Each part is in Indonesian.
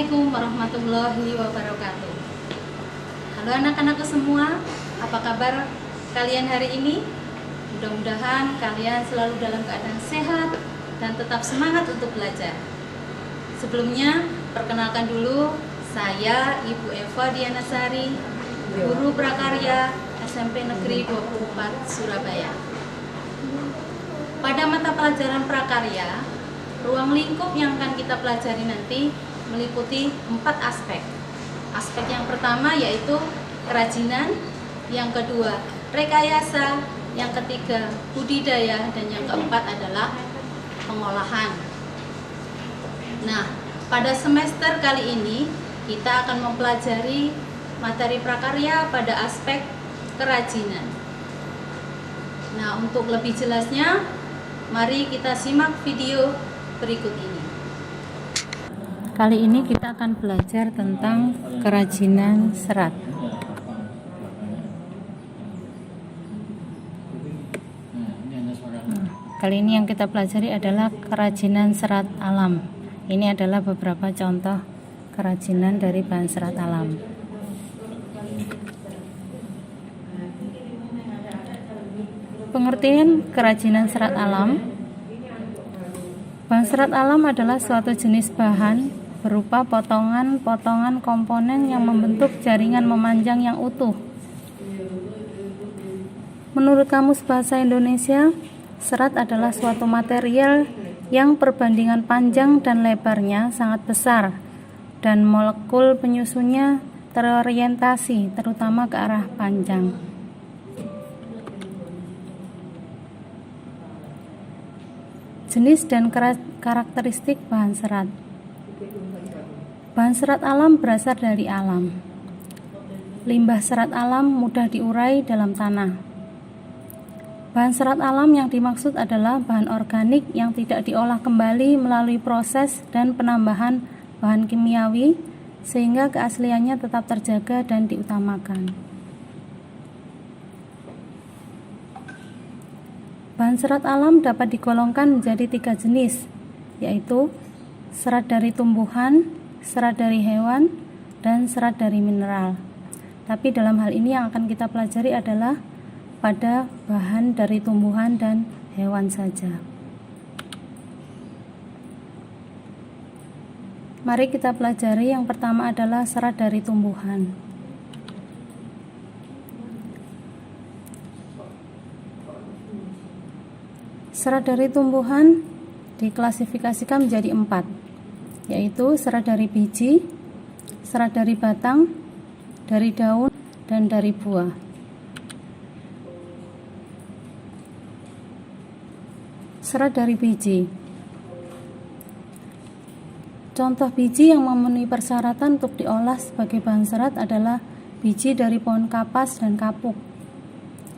Assalamualaikum warahmatullahi wabarakatuh. Halo anak-anakku semua, apa kabar kalian hari ini? Mudah-mudahan kalian selalu dalam keadaan sehat dan tetap semangat untuk belajar. Sebelumnya, perkenalkan dulu, saya Ibu Eva Dianasari, Guru Prakarya SMP Negeri 24 Surabaya. Pada mata pelajaran prakarya, ruang lingkup yang akan kita pelajari nanti meliputi 4 aspek. Aspek yang pertama yaitu kerajinan, yang kedua rekayasa, yang ketiga budidaya, dan yang keempat adalah pengolahan. Nah, pada semester kali ini kita akan mempelajari materi prakarya pada aspek kerajinan. Nah, untuk lebih jelasnya, mari kita simak video berikut ini. Kali ini kita akan belajar tentang kerajinan serat. Kali ini yang kita pelajari adalah kerajinan serat alam. Ini adalah beberapa contoh kerajinan dari bahan serat alam. Pengertian kerajinan serat alam. Bahan serat alam adalah suatu jenis bahan berupa potongan-potongan komponen yang membentuk jaringan memanjang yang utuh. Menurut Kamus Bahasa Indonesia, serat adalah suatu material yang perbandingan panjang dan lebarnya sangat besar dan molekul penyusunnya terorientasi terutama ke arah panjang. Jenis dan karakteristik bahan serat. Bahan serat alam berasal dari alam. Limbah serat alam mudah diurai dalam tanah. Bahan serat alam yang dimaksud adalah bahan organik yang tidak diolah kembali melalui proses dan penambahan bahan kimiawi sehingga keasliannya tetap terjaga dan diutamakan. Bahan serat alam dapat digolongkan menjadi 3 jenis, yaitu serat dari tumbuhan, serat dari hewan, dan serat dari mineral. Tapi dalam hal ini yang akan kita pelajari adalah pada bahan dari tumbuhan dan hewan saja. Mari kita pelajari. Yang pertama adalah serat dari tumbuhan. Serat dari tumbuhan diklasifikasikan menjadi 4, yaitu serat dari biji, serat dari batang, dari daun, dan dari buah. Serat dari biji. Contoh biji yang memenuhi persyaratan untuk diolah sebagai bahan serat adalah biji dari pohon kapas dan kapuk.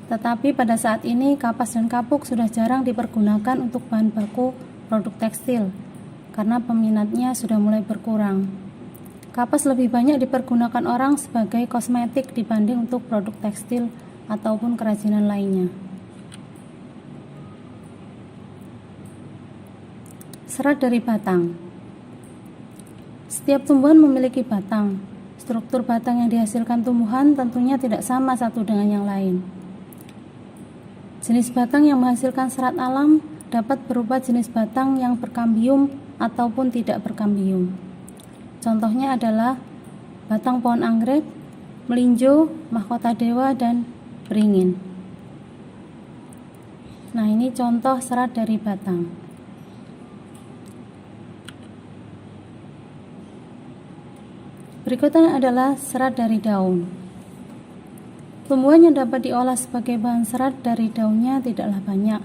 Tetapi pada saat ini kapas dan kapuk sudah jarang dipergunakan untuk bahan baku produk tekstil karena peminatnya sudah mulai berkurang. Kapas lebih banyak dipergunakan orang sebagai kosmetik dibanding untuk produk tekstil ataupun kerajinan lainnya. Serat dari batang. Setiap tumbuhan memiliki batang. Struktur batang yang dihasilkan tumbuhan tentunya tidak sama satu dengan yang lain. Jenis batang yang menghasilkan serat alam dapat berupa jenis batang yang berkambium ataupun tidak berkambium. Contohnya adalah batang pohon anggrek, melinjo, mahkota dewa, dan beringin. Nah, ini contoh serat dari batang. Berikutnya adalah serat dari daun. Tumbuhan yang dapat diolah sebagai bahan serat dari daunnya tidaklah banyak.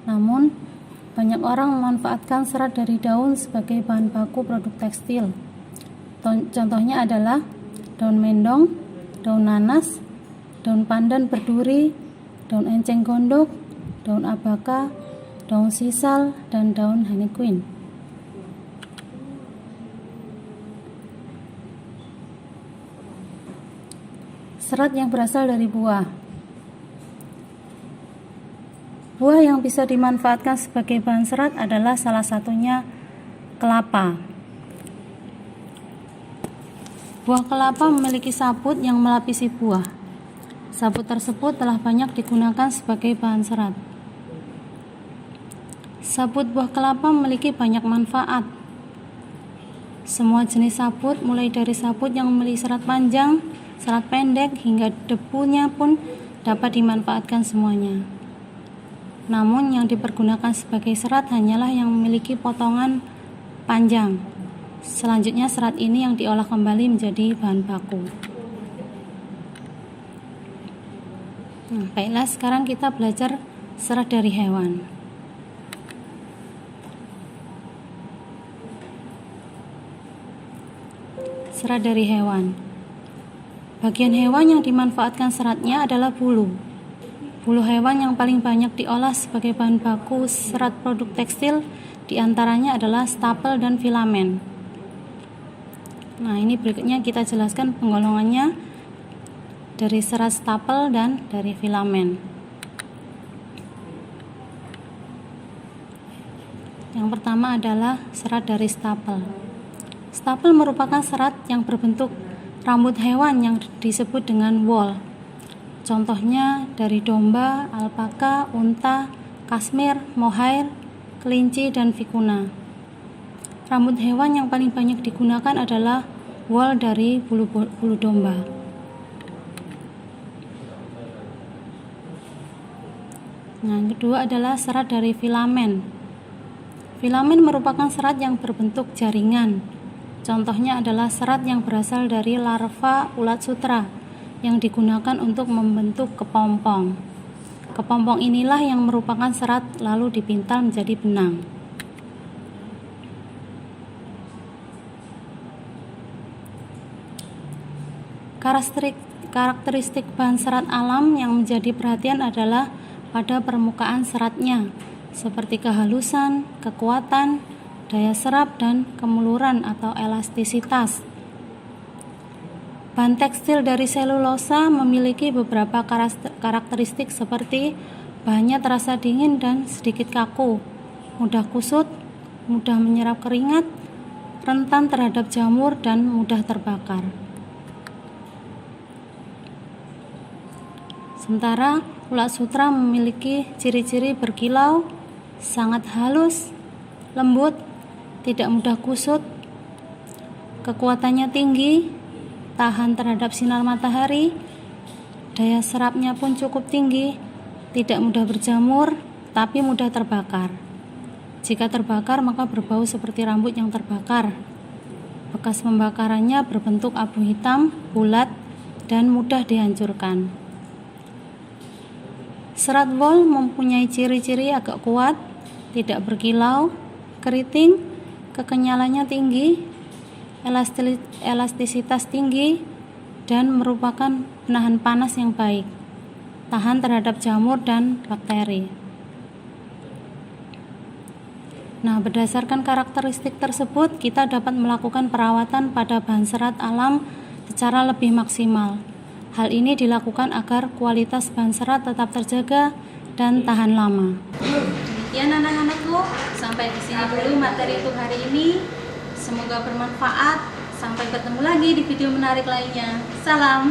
Namun, banyak orang memanfaatkan serat dari daun sebagai bahan baku produk tekstil. Contohnya adalah daun mendong, daun nanas, daun pandan berduri, daun enceng gondok, daun abaka, daun sisal, dan daun honeyqueen. Serat yang berasal dari buah. Buah yang bisa dimanfaatkan sebagai bahan serat adalah salah satunya kelapa. Buah kelapa memiliki sabut yang melapisi buah. Sabut tersebut telah banyak digunakan sebagai bahan serat. Sabut buah kelapa memiliki banyak manfaat. Semua jenis sabut, mulai dari sabut yang memiliki serat panjang, serat pendek, hingga debunya pun dapat dimanfaatkan semuanya. Namun yang dipergunakan sebagai serat hanyalah yang memiliki potongan panjang. Selanjutnya serat ini yang diolah kembali menjadi bahan baku. Baiklah, sekarang kita belajar serat dari hewan. Serat dari hewan. Bagian hewan yang dimanfaatkan seratnya adalah bulu. Bulu hewan yang paling banyak diolah sebagai bahan baku serat produk tekstil diantaranya adalah stapel dan filamen. Nah, ini berikutnya kita jelaskan penggolongannya dari serat stapel dan dari filamen. Yang pertama adalah serat dari stapel. Stapel merupakan serat yang berbentuk rambut hewan yang disebut dengan wool. Contohnya dari domba, alpaka, unta, kasmir, mohair, kelinci, dan vicuna. Rambut hewan yang paling banyak digunakan adalah wool dari bulu domba. Nah, yang kedua adalah serat dari filamen. Filamen merupakan serat yang berbentuk jaringan. Contohnya adalah serat yang berasal dari larva ulat sutra yang digunakan untuk membentuk kepompong. Kepompong inilah yang merupakan serat lalu dipintal menjadi benang. Karakteristik bahan serat alam yang menjadi perhatian adalah pada permukaan seratnya, seperti kehalusan, kekuatan, daya serap, dan kemuluran atau elastisitas. Bahan tekstil dari selulosa memiliki beberapa karakteristik seperti bahannya terasa dingin dan sedikit kaku, mudah kusut, mudah menyerap keringat, rentan terhadap jamur, dan mudah terbakar. Sementara ulat sutra memiliki ciri-ciri berkilau, sangat halus, lembut, tidak mudah kusut, kekuatannya tinggi, tahan terhadap sinar matahari, daya serapnya pun cukup tinggi, tidak mudah berjamur, tapi mudah terbakar. Jika terbakar maka berbau seperti rambut yang terbakar. Bekas pembakarannya berbentuk abu hitam, bulat, dan mudah dihancurkan. Serat wool mempunyai ciri-ciri agak kuat, tidak berkilau, keriting, kekenyalannya tinggi, elastisitas tinggi, dan merupakan penahan panas yang baik, tahan terhadap jamur dan bakteri. Nah, berdasarkan karakteristik tersebut, kita dapat melakukan perawatan pada bahan serat alam secara lebih maksimal. Hal ini dilakukan agar kualitas bahan serat tetap terjaga dan tahan lama. Demikian anak-anakku, sampai di sini dulu materi untuk hari ini. Semoga bermanfaat. Sampai ketemu lagi di video menarik lainnya. Salam.